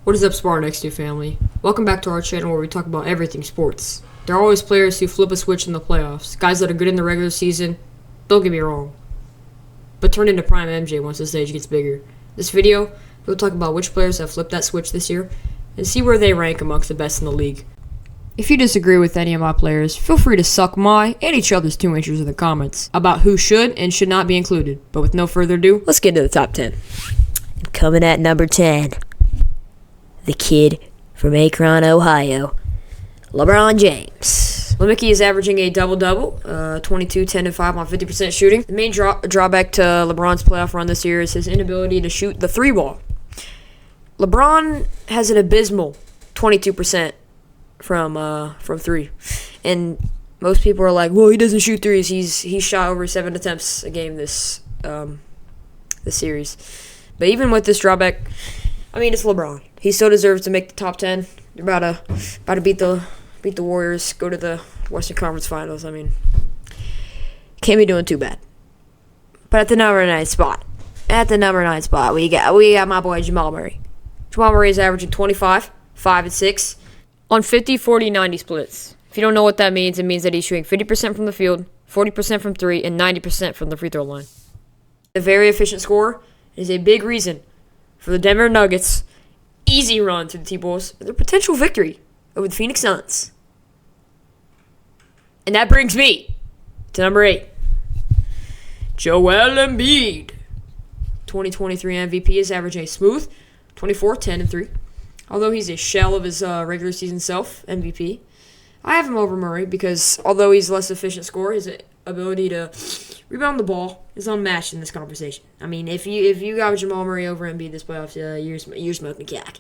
What is up, Spartan X2 family? Welcome back to our channel where we talk about everything sports. There are always players who flip a switch in the playoffs, guys that are good in the regular season, don't get me wrong, but turn into prime MJ once the stage gets bigger. This video, we'll talk about which players have flipped that switch this year, and see where they rank amongst the best in the league. If you disagree with any of my players, feel free to suck my and each other's 2 inches in the comments about who should and should not be included. But with no further ado, let's get into the top 10. Coming at number 10, the kid from Akron, Ohio, LeBron James. Mickey is averaging a double-double, 22, 10, and 5 on 50% shooting. The main drawback to LeBron's playoff run this year is his inability to shoot the three ball. LeBron has an abysmal 22% from three, and most people are like, "Well, he doesn't shoot threes." He's shot over 7 attempts a game this series. But even with this drawback, I mean, it's LeBron. He still deserves to make the top 10. They're about to beat the Warriors, go to the Western Conference Finals. I mean, can't be doing too bad. But at the number 9 spot, we got my boy Jamal Murray. Jamal Murray is averaging 25, 5, and 6 on 50, 40, 90 splits. If you don't know what that means, it means that he's shooting 50% from the field, 40% from 3, and 90% from the free throw line. A very efficient scorer is a big reason for the Denver Nuggets' easy run to the T-Bulls and their potential victory over the Phoenix Suns. And that brings me to number 8. Joel Embiid. 2023 MVP is averaging a smooth 24, 10, and 3. Although he's a shell of his regular season self, MVP, I have him over Murray because although he's less efficient scorer, his ability to rebound the ball is unmatched in this conversation. I mean, if you got Jamal Murray over Embiid this playoffs, you're smoking crack.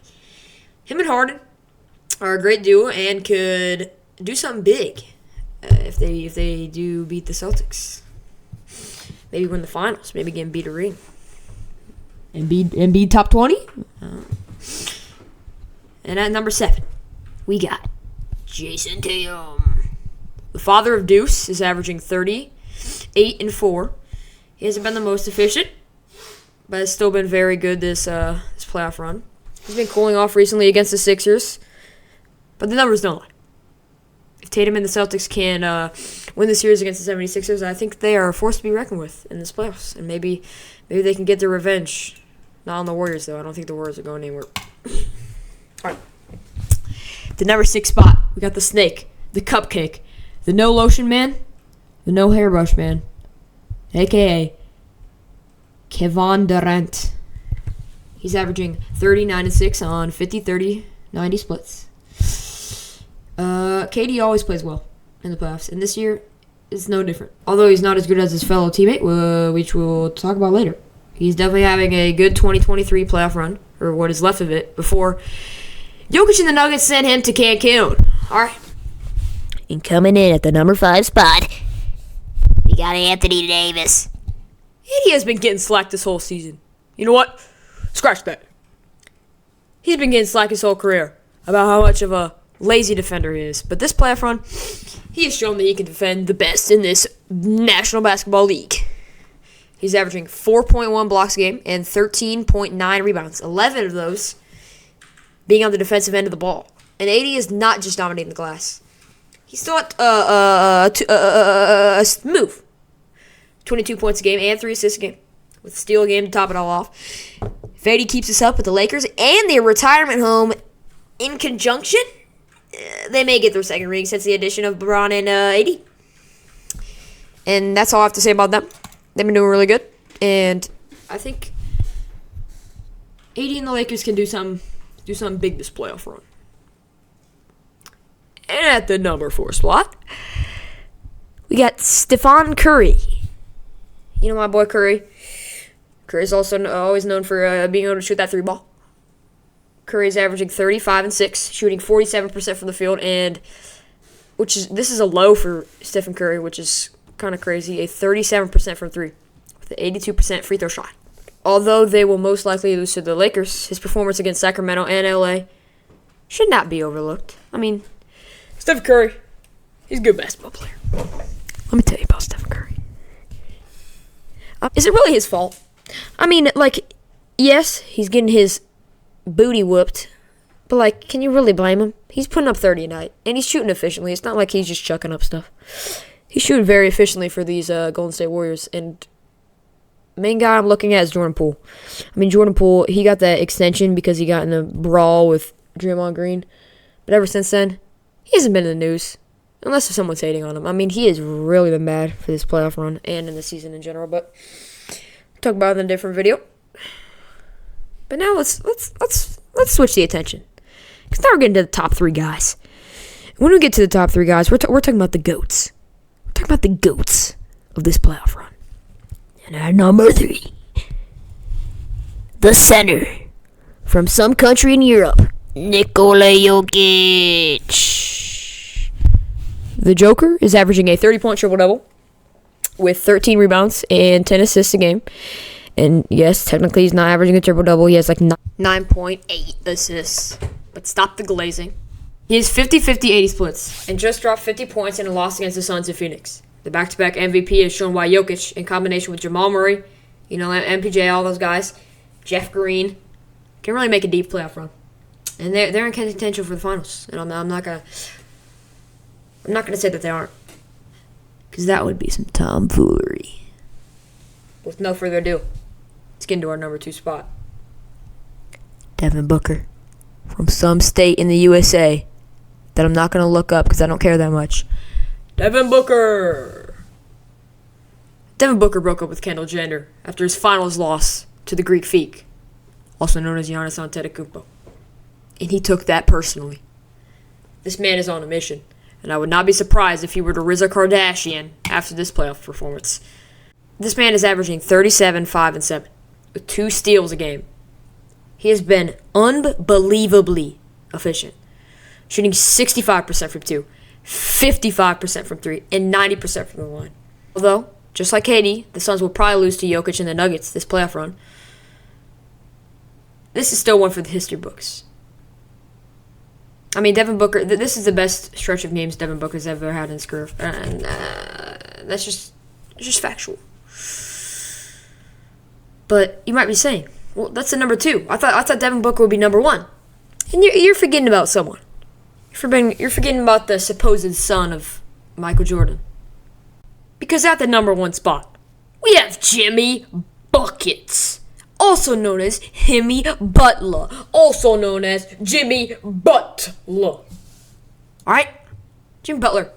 Him and Harden are a great duo and could do something big if they do beat the Celtics. Maybe win the finals. Maybe get Embiid a ring. Embiid top 20. And at number 7, we got Jayson Tatum. The father of Deuce is averaging 30, 8, and 4. He hasn't been the most efficient, but has still been very good this playoff run. He's been cooling off recently against the Sixers, but the numbers don't lie. If Tatum and the Celtics can win the series against the 76ers, I think they are a force to be reckoned with in this playoffs. And maybe they can get their revenge. Not on the Warriors, though. I don't think the Warriors are going anywhere. All right. The number 6 spot, we got the snake, the cupcake, the no lotion man, the no hairbrush man, a.k.a. Kevin Durant. He's averaging 39 and 6 on 50, 30, 90 splits. KD always plays well in the playoffs, and this year is no different. Although he's not as good as his fellow teammate, which we'll talk about later. He's definitely having a good 2023 playoff run, or what is left of it, before Jokic and the Nuggets sent him to Cancun. All right. And coming in at the number 5 spot, we got Anthony Davis. And he has been getting slack this whole season. You know what? Scratch that. He's been getting slack his whole career about how much of a lazy defender he is. But this playoff run, he has shown that he can defend the best in this National Basketball League. He's averaging 4.1 blocks a game and 13.9 rebounds, 11 of those being on the defensive end of the ball. And AD is not just dominating the glass. He's still at move. 22 points a game and 3 assists a game, with a steal a game to top it all off. If AD keeps this up with the Lakers and their retirement home in conjunction, they may get their second ring since the addition of LeBron and AD. And that's all I have to say about them. They've been doing really good, and I think AD and the Lakers can do something big this playoff run. And at the number 4 spot, we got Stephen Curry. You know my boy Curry. Curry's also always known for being able to shoot that 3 ball. Curry's averaging 35 and 6, shooting 47% from the field, and this is a low for Stephen Curry, which is kind of crazy. A 37% from 3, with an 82% free throw shot. Although they will most likely lose to the Lakers, his performance against Sacramento and LA should not be overlooked. I mean, Stephen Curry, he's a good basketball player. Let me tell you about Stephen Curry. Is it really his fault? I mean, like, yes, he's getting his booty whooped But, like, can you really blame him? He's putting up 30 a night, and he's shooting efficiently. It's not like he's just chucking up stuff. He's shooting very efficiently for these Golden State Warriors, and the main guy I'm looking at is Jordan Poole. I mean, Jordan Poole, he got that extension because he got in a brawl with Draymond Green. But ever since then, he hasn't been in the news, unless if someone's hating on him. I mean, he has really been bad for this playoff run and in the season in general, but we'll talk about it in a different video. But now let's switch the attention. Because now we're getting to the top 3 guys. When we get to the top 3 guys, we're talking about the GOATs. We're talking about the GOATs of this playoff run. And our number 3, the center from some country in Europe, Nikola Jokic. The Joker is averaging a 30-point triple-double with 13 rebounds and 10 assists a game. And yes, technically he's not averaging a triple-double. He has like 9.8 assists. But stop the glazing. He has 50-50-80 splits and just dropped 50 points in a loss against the Suns in Phoenix. The back-to-back MVP is shown by Jokic in combination with Jamal Murray, MPJ, all those guys, Jeff Green, can really make a deep playoff run. And they're in contention for the finals. And I'm not gonna say that they aren't, because that would be some tomfoolery. With no further ado, let's get into our number 2 spot. Devin Booker, from some state in the USA that I'm not gonna look up because I don't care that much. Devin Booker. Devin Booker broke up with Kendall Jenner after his finals loss to the Greek Freak, also known as Giannis Antetokounmpo. And he took that personally. This man is on a mission, and I would not be surprised if he were to Rizza Kardashian after this playoff performance. This man is averaging 37, 5, and 7, with 2 steals a game. He has been unbelievably efficient, shooting 65% from 2, 55% from 3, and 90% from the line. Although, just like KD, the Suns will probably lose to Jokic and the Nuggets this playoff run. This is still one for the history books. I mean, Devin Booker, this is the best stretch of games Devin Booker's ever had in his career. And that's just factual. But you might be saying, well, that's the number 2. I thought Devin Booker would be number 1. And you're forgetting about someone. You're forgetting about the supposed son of Michael Jordan. Because at the number 1 spot, we have Jimmy Buckets, also known as Jimmy Butler, also known as Jimmy Butler. Alright? Jimmy Butler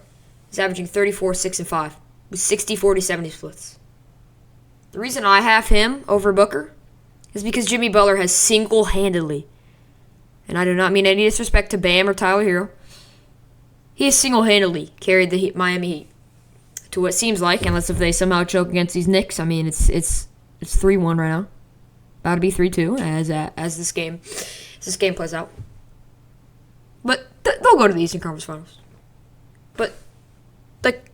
is averaging 34, 6, and 5 with 60, 40, 70 splits. The reason I have him over Booker is because Jimmy Butler has single-handedly, and I do not mean any disrespect to Bam or Tyler Hero, he has single-handedly carried the Miami Heat to what seems like, unless if they somehow choke against these Knicks, I mean, it's 3-1 right now. About to be 3-2 as this game plays out. But they'll go to the Eastern Conference Finals. But like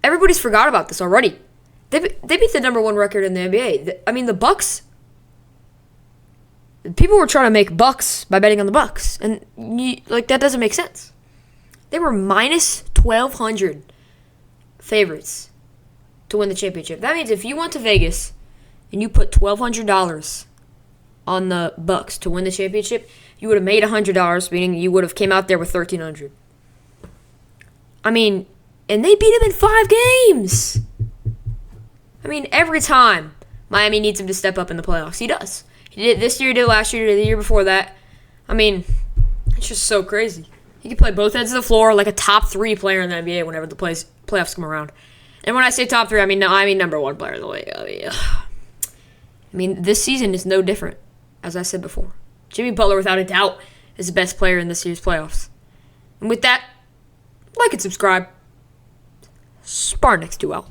everybody's forgot about this already. They beat the number 1 record in the NBA. I mean, the Bucks. People were trying to make bucks by betting on the Bucks, and that doesn't make sense. They were minus 1,200 favorites to win the championship. That means if you went to Vegas and you put $1,200 on the Bucks to win the championship, you would have made $100, meaning you would have came out there with $1,300. I mean, and they beat him in 5 games. I mean, every time Miami needs him to step up in the playoffs, he does. He did it this year, he did it last year, he did it the year before that. I mean, it's just so crazy. He can play both ends of the floor like a top 3 player in the NBA whenever the playoffs come around. And when I say top 3, I mean number 1 player in the league. I mean, this season is no different, as I said before. Jimmy Butler, without a doubt, is the best player in this year's playoffs. And with that, like and subscribe. Spar next 2 out.